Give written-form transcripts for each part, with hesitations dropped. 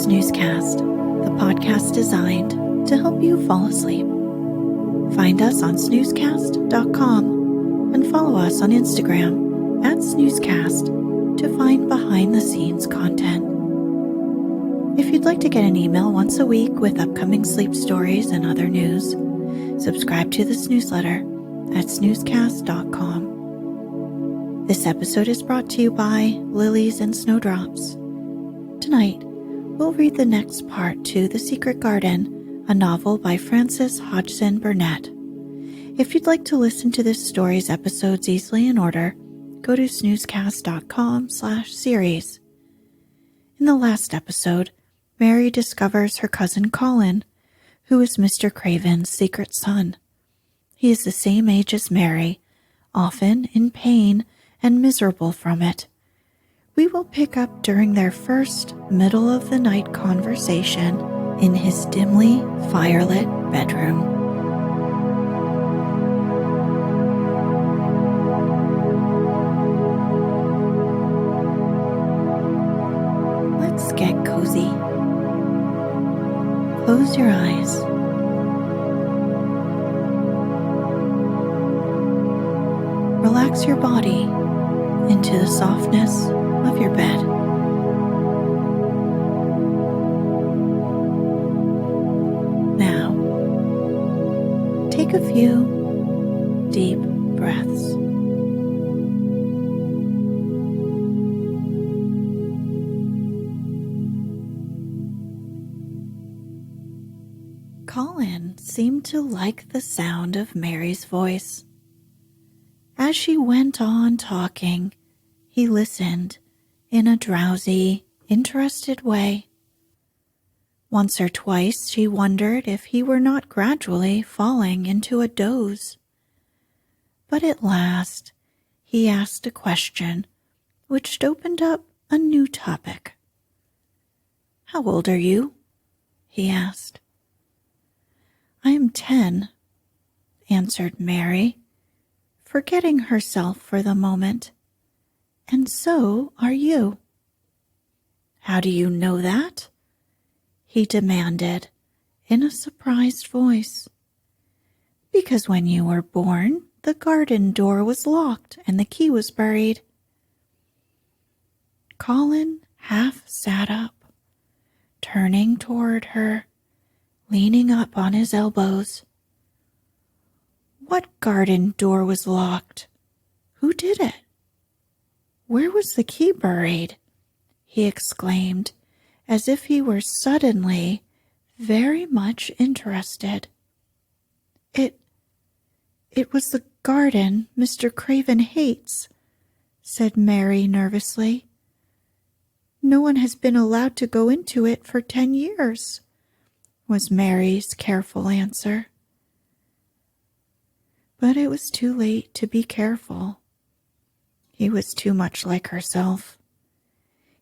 Snoozecast, the podcast designed to help you fall asleep. Find us on snoozecast.com and follow us on Instagram @snoozecast to find behind-the-scenes content. If you'd like to get an email once a week with upcoming sleep stories and other news, subscribe to the Snoozeletter at snoozecast.com. This episode is brought to you by Lilies and Snowdrops. Tonight, we'll read the next part to The Secret Garden, a novel by Frances Hodgson Burnett. If you'd like to listen to this story's episodes easily in order, go to snoozecast.com/series. In the last episode, Mary discovers her cousin Colin, who is Mr. Craven's secret son. He is the same age as Mary, often in pain and miserable from it. We will pick up during their first middle-of-the-night conversation in his dimly firelit bedroom. Let's get cozy. Close your eyes. Relax your body into the softness of your bed. Now, take a few deep breaths. Colin seemed to like the sound of Mary's voice. As she went on talking, he listened in a drowsy, interested way. Once or twice she wondered if he were not gradually falling into a doze. But at last he asked a question which opened up a new topic. "How old are you?" he asked. "I am 10, answered Mary, forgetting herself for the moment. "And so are you." "How do you know that?" he demanded in a surprised voice. "Because when you were born, the garden door was locked and the key was buried." Colin half sat up, turning toward her, leaning up on his elbows. "What garden door was locked? Who did it? Where was the key buried?" he exclaimed, as if he were suddenly very much interested. It was the garden Mr. Craven hates," said Mary nervously. "No one has been allowed to go into it for 10 years, was Mary's careful answer. But it was too late to be careful. He was too much like herself.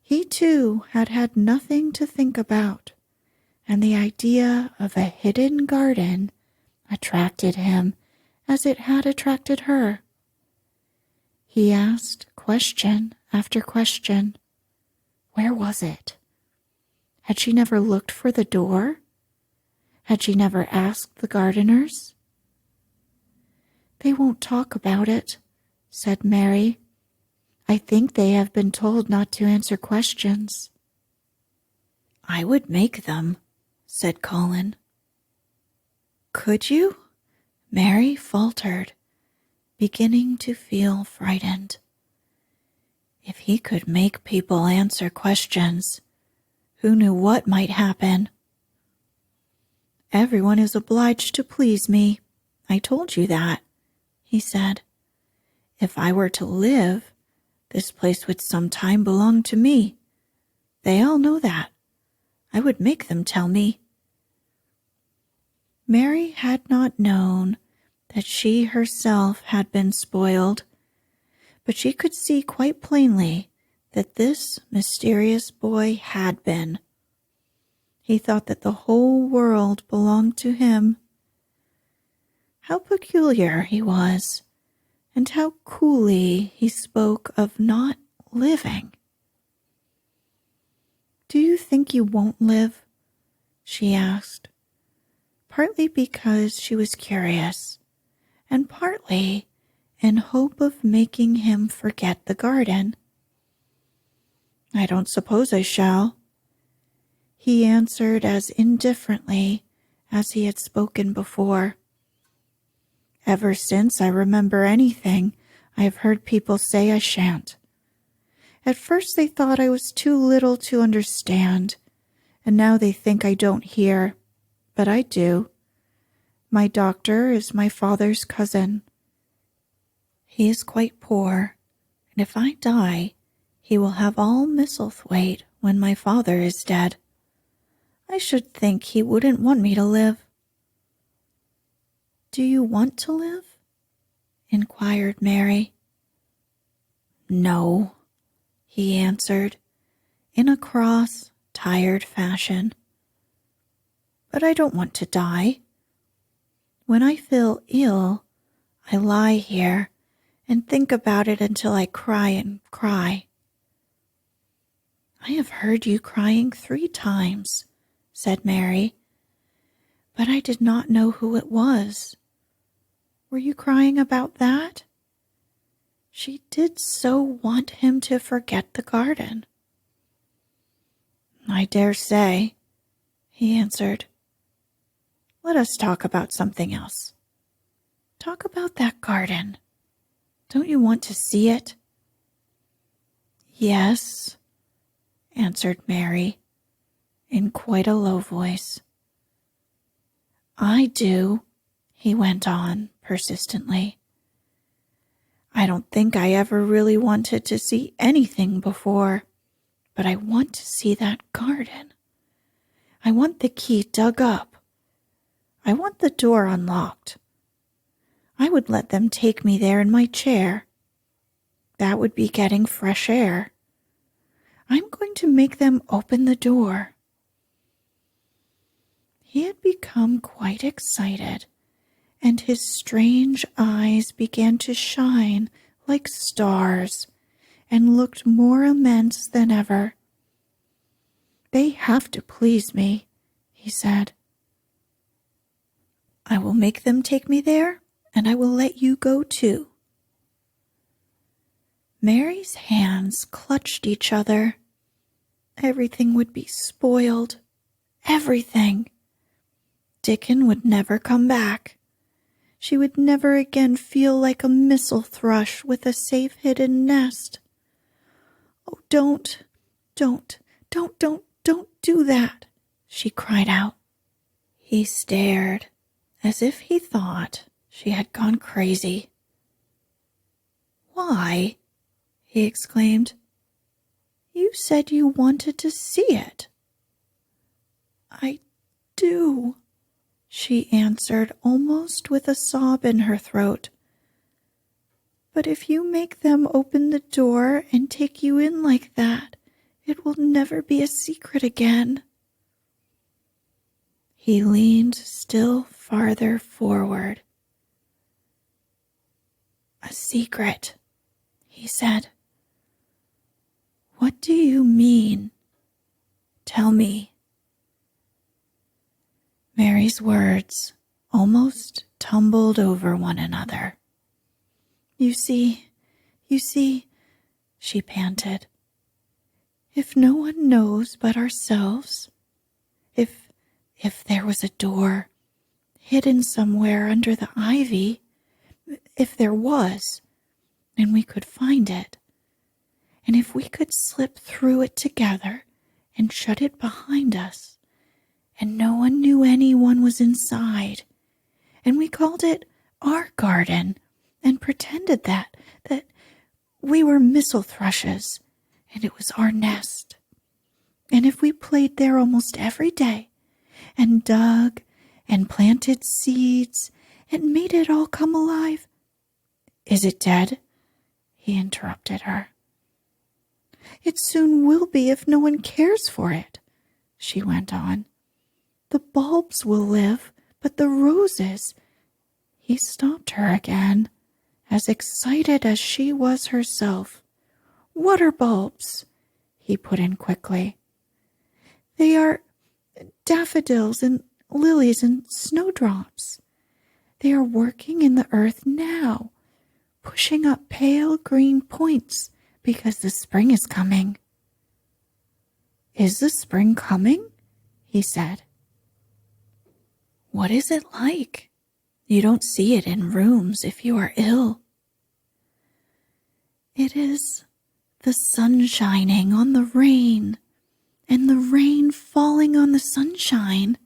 He, too, had had nothing to think about, and the idea of a hidden garden attracted him as it had attracted her. He asked question after question. Where was it? Had she never looked for the door? Had she never asked the gardeners? "They won't talk about it," said Mary. "I think they have been told not to answer questions." "I would make them," said Colin. "Could you?" Mary faltered, beginning to feel frightened. If he could make people answer questions, who knew what might happen? "Everyone is obliged to please me. I told you that," he said. "If I were to live, this place would sometime belong to me. They all know that. I would make them tell me." Mary had not known that she herself had been spoiled, but she could see quite plainly that this mysterious boy had been. He thought that the whole world belonged to him. How peculiar he was, and how coolly he spoke of not living. "Do you think think you won't live?" she asked, partly because she was curious, and partly in hope of making him forget the garden. "I don't suppose I shall," he answered as indifferently as he had spoken before. "Ever since I remember anything, I have heard people say I shan't. At first they thought I was too little to understand, and now they think I don't hear, but I do. My doctor is my father's cousin. He is quite poor, and if I die, he will have all Misselthwaite when my father is dead. I should think he wouldn't want me to live." "Do you want to live?" inquired Mary. "No," he answered, in a cross, tired fashion. "But I don't want to die. When I feel ill, I lie here and think about it until I cry and cry." "I have heard you crying 3 times, said Mary, "but I did not know who it was. Were you crying about that?" She did so want him to forget the garden. "I dare say," he answered. "Let us talk about something else. Talk about that garden. Don't you want to see it?" "Yes," answered Mary, in quite a low voice. "I do," he went on persistently. "I don't think I ever really wanted to see anything before, but I want to see that garden. I want the key dug up. I want the door unlocked. I would let them take me there in my chair. That would be getting fresh air. I'm going to make them open the door." He had become quite excited, and his strange eyes began to shine like stars and looked more immense than ever. "They have to please me," he said. "I will make them take me there, and I will let you go too." Mary's hands clutched each other. Everything would be spoiled. Everything. Dickon would never come back. She would never again feel like a missel thrush with a safe hidden nest. "Oh, don't do that," she cried out. He stared, as if he thought she had gone crazy. "Why?" he exclaimed. "You said you wanted to see it." "I do," she answered, almost with a sob in her throat. "But if you make them open the door and take you in like that, it will never be a secret again." He leaned still farther forward. "A secret," he said. "What do you mean? Tell me." Mary's words almost tumbled over one another. You see, she panted. "If no one knows but ourselves, if there was a door hidden somewhere under the ivy, if there was, and we could find it, and if we could slip through it together and shut it behind us, and no one knew anyone was inside, and we called it our garden and pretended that we were missel thrushes and it was our nest, and if we played there almost every day and dug and planted seeds and made it all come alive—" "Is it dead?" he interrupted her. "It soon will be if no one cares for it," she went on. "The bulbs will live, but the roses—" He stopped her again, as excited as she was herself. "What are bulbs?" he put in quickly. They are daffodils and lilies and snowdrops. They are working in the earth now, pushing up pale green points because the spring is coming." "Is the spring coming?" he said. "What is it like? You don't see it in rooms if you are ill." "It is the sun shining on the rain, and the rain falling on the sunshine,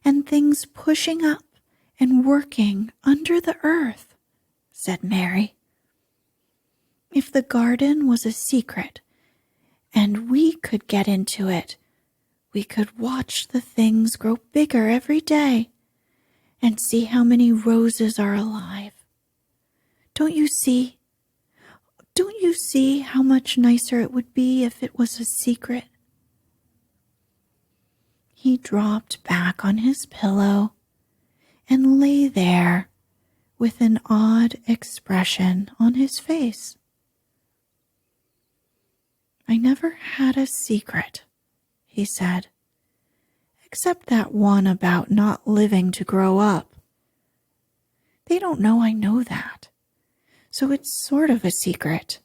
and things pushing up and working under the earth," said Mary. "If the garden was a secret and we could get into it, we could watch the things grow bigger every day and see how many roses are alive. Don't you see? Don't you see how much nicer it would be if it was a secret?" He dropped back on his pillow and lay there with an odd expression on his face. "I never had a secret," he said, "except that one about not living to grow up. They don't know I know that, so it's sort of a secret.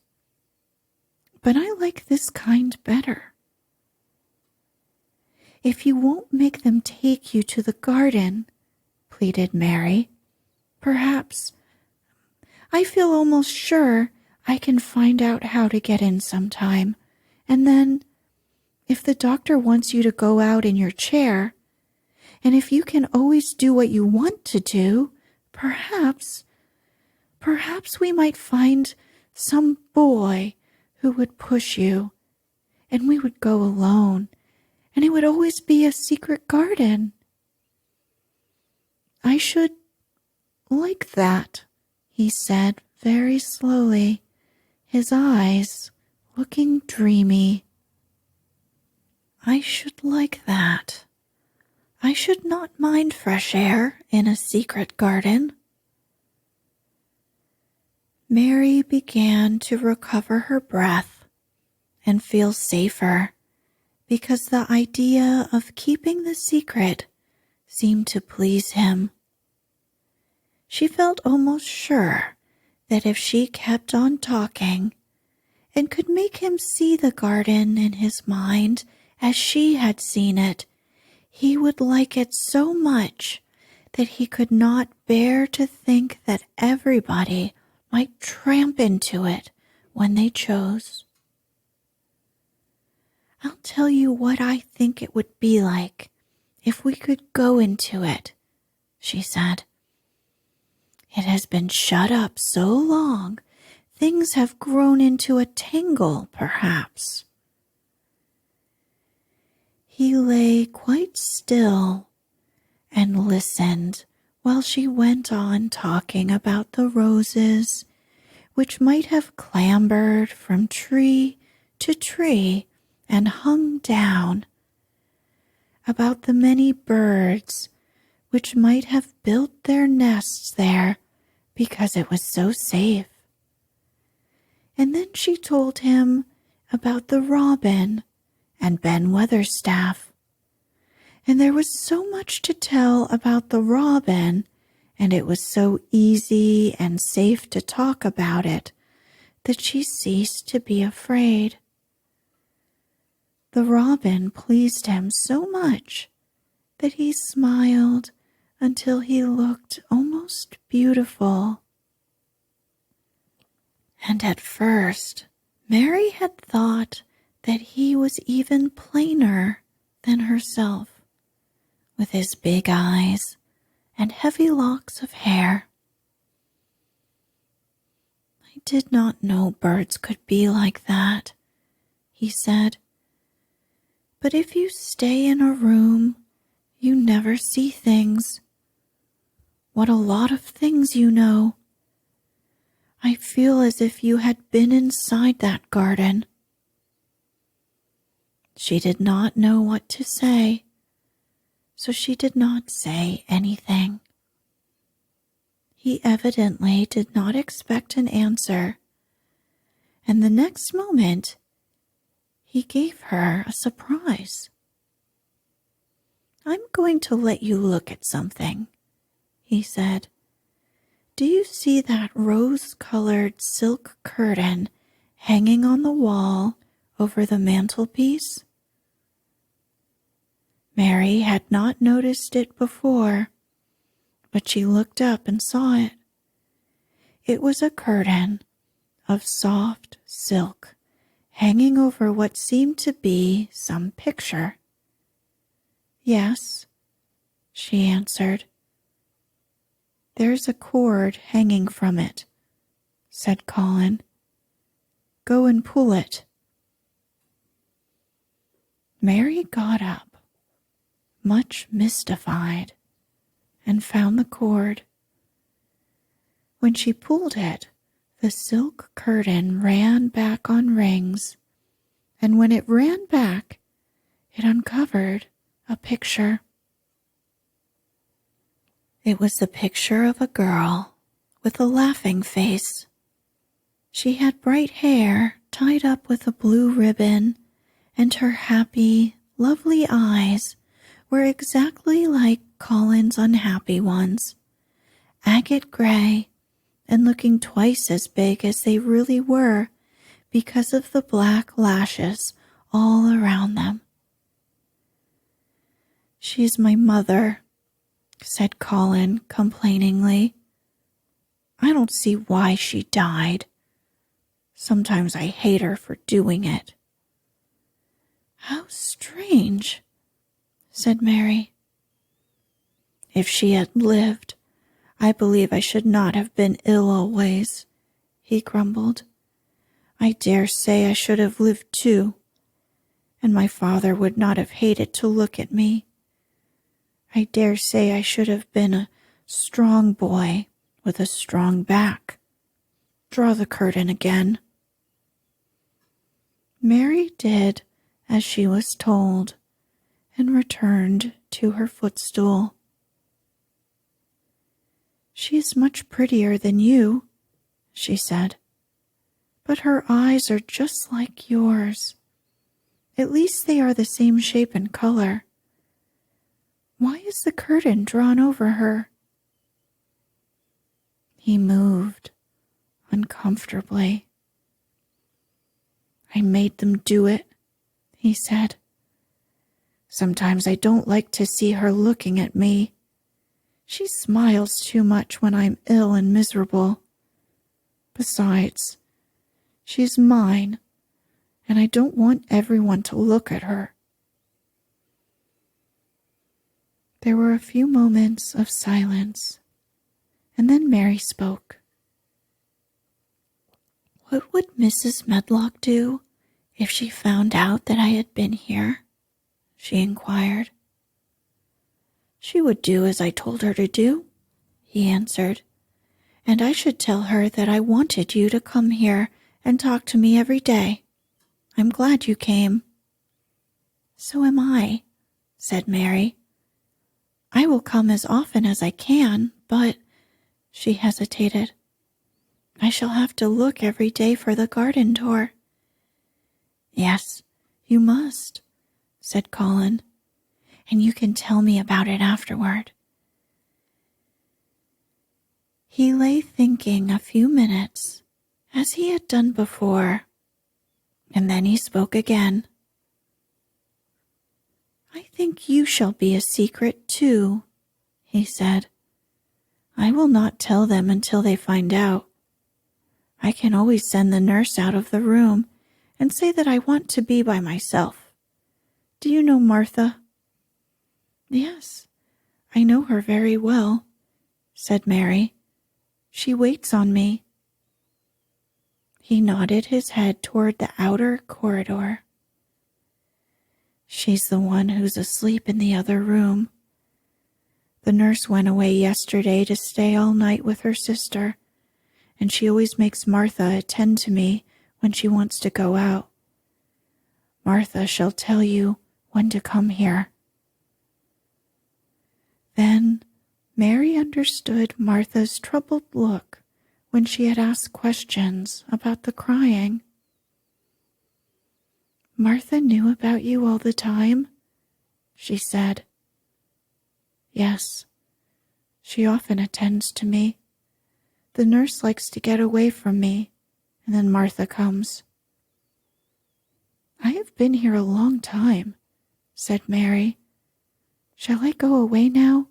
But I like this kind better." "If you won't make them take you to the garden," pleaded Mary, "perhaps, I feel almost sure I can find out how to get in sometime, and then, if the doctor wants you to go out in your chair, and if you can always do what you want to do, perhaps we might find some boy who would push you, and we would go alone, and it would always be a secret garden." "I should like that," he said very slowly, his eyes looking dreamy. "I should like that. I should not mind fresh air in a secret garden." Mary began to recover her breath and feel safer because the idea of keeping the secret seemed to please him. She felt almost sure that if she kept on talking and could make him see the garden in his mind as she had seen it, he would like it so much that he could not bear to think that everybody might tramp into it when they chose. "I'll tell you what I think it would be like if we could go into it," she said. "It has been shut up so long, things have grown into a tangle, perhaps." He lay quite still and listened while she went on talking about the roses, which might have clambered from tree to tree and hung down, about the many birds which might have built their nests there because it was so safe. And then she told him about the robin and Ben Weatherstaff. And there was so much to tell about the robin, and it was so easy and safe to talk about it, that she ceased to be afraid. The robin pleased him so much that he smiled until he looked almost beautiful. And at first, Mary had thought that he was even plainer than herself, with his big eyes and heavy locks of hair. "I did not know birds could be like that," he said. "But if you stay in a room, you never see things. What a lot of things you know. I feel as if you had been inside that garden." She did not know what to say, so she did not say anything. He evidently did not expect an answer, and the next moment he gave her a surprise. I'm going to let you look at something, he said. Do you see that rose-colored silk curtain hanging on the wall over the mantelpiece? Mary had not noticed it before, but she looked up and saw it. It was a curtain of soft silk hanging over what seemed to be some picture. Yes, she answered. There's a cord hanging from it, said Colin. Go and pull it. Mary got up, much mystified, and found the cord. When she pulled it, the silk curtain ran back on rings, and when it ran back, it uncovered a picture. It was the picture of a girl with a laughing face. She had bright hair tied up with a blue ribbon, and her happy, lovely eyes were exactly like Colin's unhappy ones, agate gray and looking twice as big as they really were because of the black lashes all around them. She's my mother, said Colin complainingly. I don't see why she died. Sometimes I hate her for doing it. How strange, said Mary. If she had lived, I believe I should not have been ill always, he grumbled. I dare say I should have lived too, and my father would not have hated to look at me. I dare say I should have been a strong boy with a strong back. Draw the curtain again. Mary did as she was told and returned to her footstool. She is much prettier than you, she said, but her eyes are just like yours. At least they are the same shape and color. Why is the curtain drawn over her? He moved uncomfortably. I made them do it, he said. Sometimes I don't like to see her looking at me. She smiles too much when I'm ill and miserable. Besides, she's mine, and I don't want everyone to look at her. There were a few moments of silence, and then Mary spoke. What would Mrs. Medlock do if she found out that I had been here? She inquired. She would do as I told her to do, he answered, and I should tell her that I wanted you to come here and talk to me every day. I'm glad you came. So am I, said Mary. I will come as often as I can, but, she hesitated, I shall have to look every day for the garden tour. Yes, you must, said Colin, and you can tell me about it afterward. He lay thinking a few minutes, as he had done before, and then he spoke again. I think you shall be a secret too, he said. I will not tell them until they find out. I can always send the nurse out of the room and say that I want to be by myself. Do you know Martha? Yes, I know her very well, said Mary. She waits on me. He nodded his head toward the outer corridor. She's the one who's asleep in the other room. The nurse went away yesterday to stay all night with her sister, and she always makes Martha attend to me when she wants to go out. Martha shall tell you when to come here. Then Mary understood Martha's troubled look when she had asked questions about the crying. Martha knew about you all the time, she said. Yes, she often attends to me. The nurse likes to get away from me, and then Martha comes. I have been here a long time, said Mary. Shall I go away now?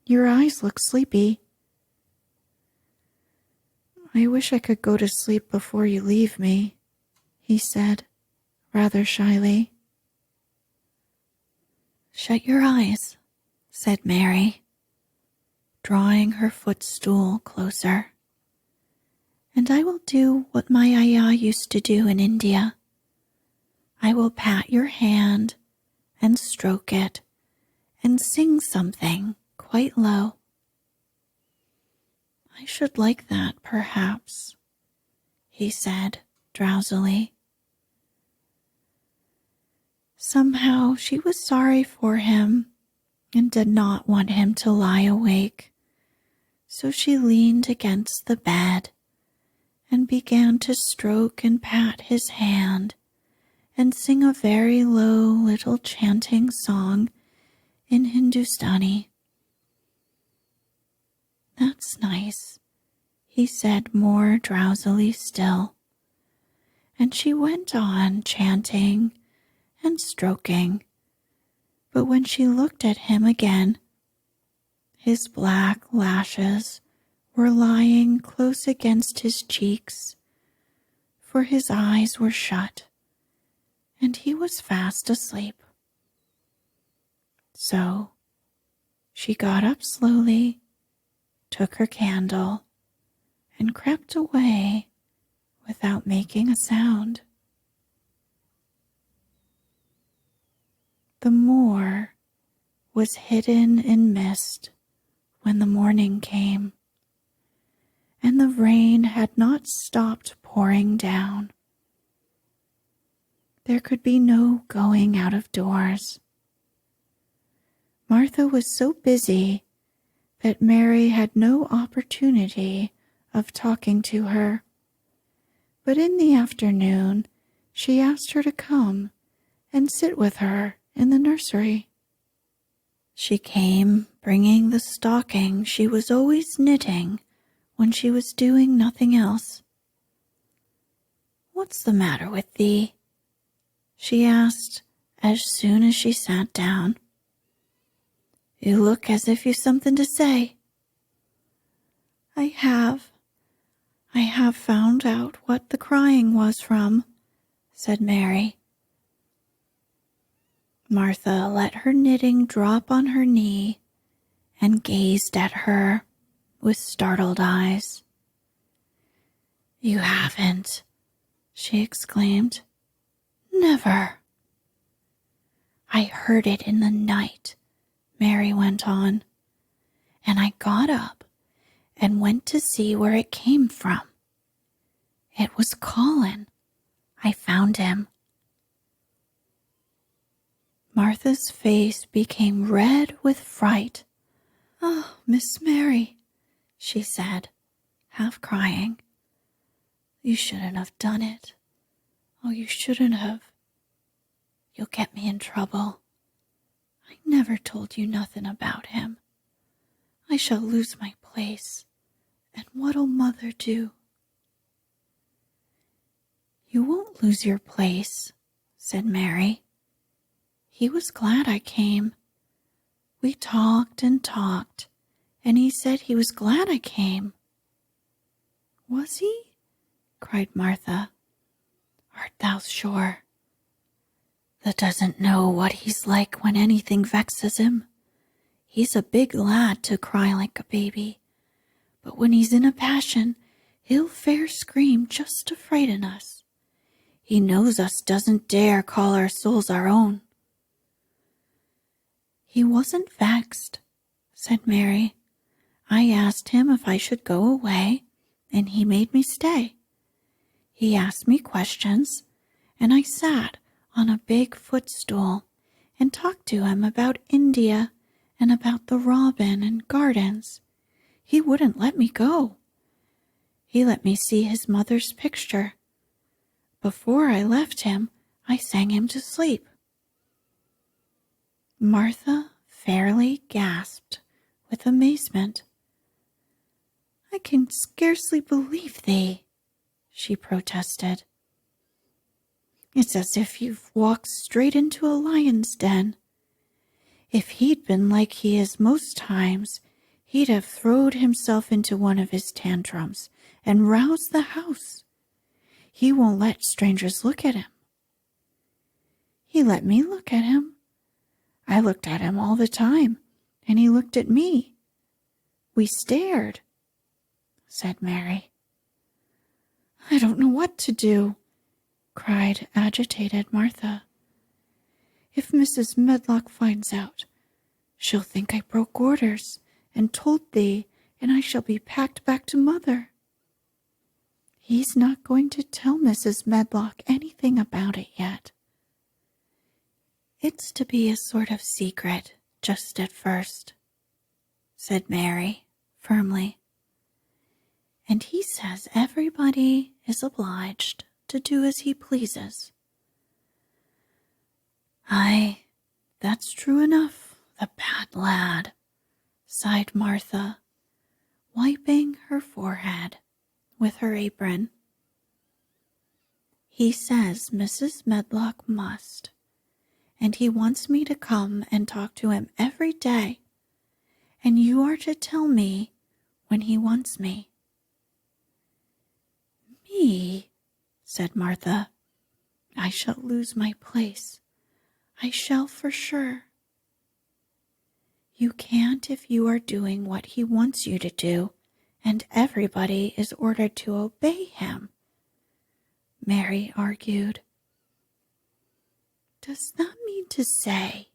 Your eyes look sleepy. I wish I could go to sleep before you leave me, he said, rather shyly. Shut your eyes, said Mary, drawing her footstool closer. And I will do what my ayah used to do in India. I will pat your hand and stroke it and sing something quite low. I should like that, perhaps, he said drowsily. Somehow she was sorry for him and did not want him to lie awake, so she leaned against the bed and began to stroke and pat his hand and sing a very low little chanting song in Hindustani. That's nice, he said more drowsily still, and she went on chanting and stroking, but when she looked at him again, his black lashes were lying close against his cheeks, for his eyes were shut, and he was fast asleep. So she got up slowly, took her candle, and crept away without making a sound. The moor was hidden in mist when the morning came, and the rain had not stopped pouring down. There could be no going out of doors. Martha was so busy that Mary had no opportunity of talking to her, but in the afternoon she asked her to come and sit with her in the nursery. She came bringing the stocking she was always knitting when she was doing nothing else. What's the matter with thee? She asked as soon as she sat down. You look as if you've something to say. I have found out what the crying was from, said Mary. Martha let her knitting drop on her knee and gazed at her with startled eyes. You haven't, she exclaimed. Never. I heard it in the night, Mary went on, and I got up and went to see where it came from. It was Colin. I found him. Martha's face became red with fright. Oh, Miss Mary, she said, half crying. You shouldn't have done it. Oh, you shouldn't have. You'll get me in trouble. I never told you nothing about him. I shall lose my place, and what'll Mother do? You won't lose your place, said Mary. He was glad I came. We talked and talked, and he said he was glad I came. Was he? Cried Martha. Art thou sure? Thou doesn't know what he's like when anything vexes him. He's a big lad to cry like a baby, but when he's in a passion, he'll fair scream just to frighten us. He knows us doesn't dare call our souls our own. He wasn't vexed, said Mary. I asked him if I should go away, and he made me stay. He asked me questions, and I sat on a big footstool and talked to him about India and about the robin and gardens. He wouldn't let me go. He let me see his mother's picture. Before I left him, I sang him to sleep. Martha fairly gasped with amazement. "I can scarcely believe thee," she protested. "It's as if you've walked straight into a lion's den. If he'd been like he is most times, he'd have throwed himself into one of his tantrums and roused the house. He won't let strangers look at him." "He let me look at him. I looked at him all the time, and he looked at me. We stared," said Mary. "I don't know what to do," cried agitated Martha. "If Mrs. Medlock finds out, she'll think I broke orders and told thee, and I shall be packed back to Mother." "He's not going to tell Mrs. Medlock anything about it yet. It's to be a sort of secret just at first," said Mary firmly. "And he says everybody is obliged to do as he pleases." "Aye, that's true enough, the bad lad," sighed Martha, wiping her forehead with her apron. "He says Mrs. Medlock must, and he wants me to come and talk to him every day, and you are to tell me when he wants me." "Me?" said Martha. "I shall lose my place. I shall for sure." "You can't if you are doing what he wants you to do, and everybody is ordered to obey him," Mary argued. "Does that mean to say,"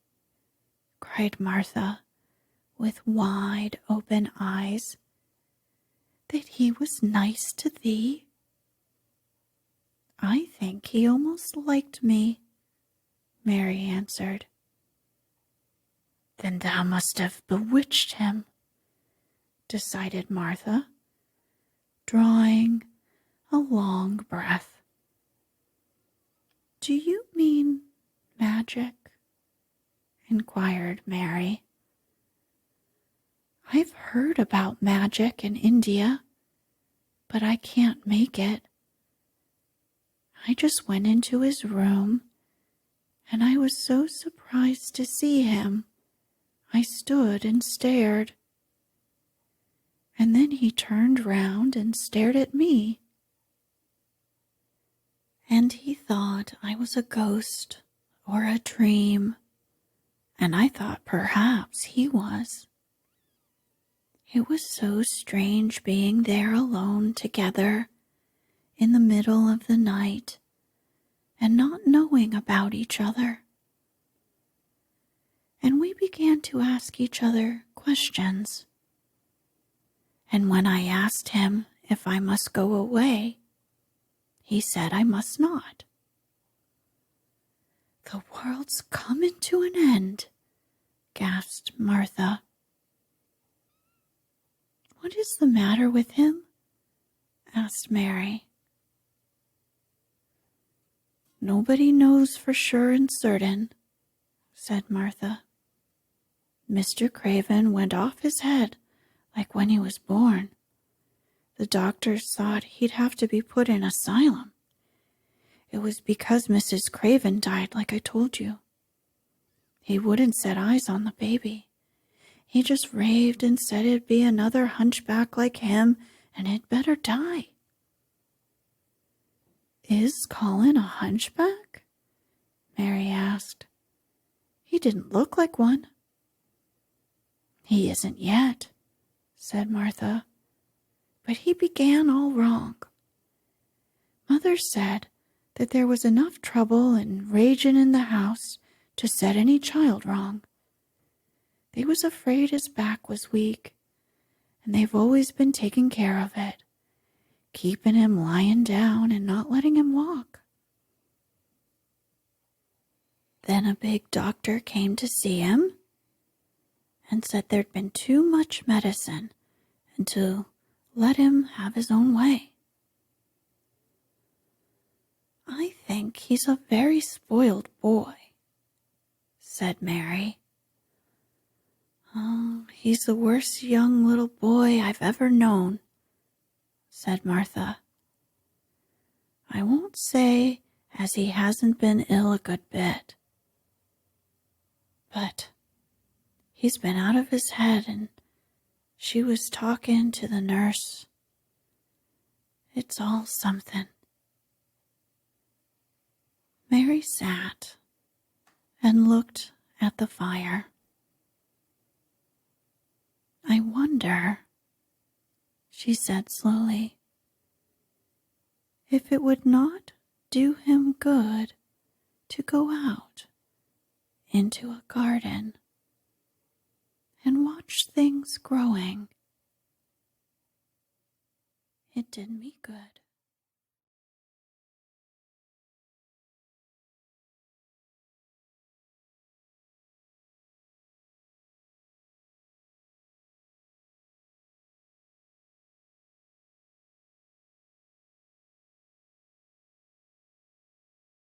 cried Martha, with wide open eyes, "that he was nice to thee?" "I think he almost liked me," Mary answered. "Then thou must have bewitched him," decided Martha, drawing a long breath. "Do you mean magic?" inquired Mary. "I've heard about magic in India, but I can't make it. I just went into his room, and I was so surprised to see him, I stood and stared. And then he turned round and stared at me. And he thought I was a ghost or a dream, and I thought perhaps he was. It was so strange being there alone together in the middle of the night and not knowing about each other. And we began to ask each other questions. And when I asked him if I must go away, he said I must not. "The world's coming to an end," gasped Martha. "What is the matter with him?" asked Mary. "Nobody knows for sure and certain," said Martha. "Mr. Craven went off his head like when he was born. The doctors thought he'd have to be put in asylum. It was because Mrs. Craven died, like I told you. He wouldn't set eyes on the baby. He just raved and said it'd be another hunchback like him, and it'd better die." "Is Colin a hunchback?" Mary asked. "He didn't look like one." "He isn't yet," said Martha, "but he began all wrong. Mother said that there was enough trouble and raging in the house to set any child wrong. They was afraid his back was weak, and they've always been taking care of it, keeping him lying down and not letting him walk. Then a big doctor came to see him and said there'd been too much medicine and to let him have his own way. I think he's a very spoiled boy," said Mary. Oh, he's the worst young little boy I've ever known, said Martha. I won't say as he hasn't been ill a good bit, but he's been out of his head, and she was talking to the nurse. It's all something. Mary sat and looked at the fire. I wonder, she said slowly, if it would not do him good to go out into a garden and watch things growing. It did me good.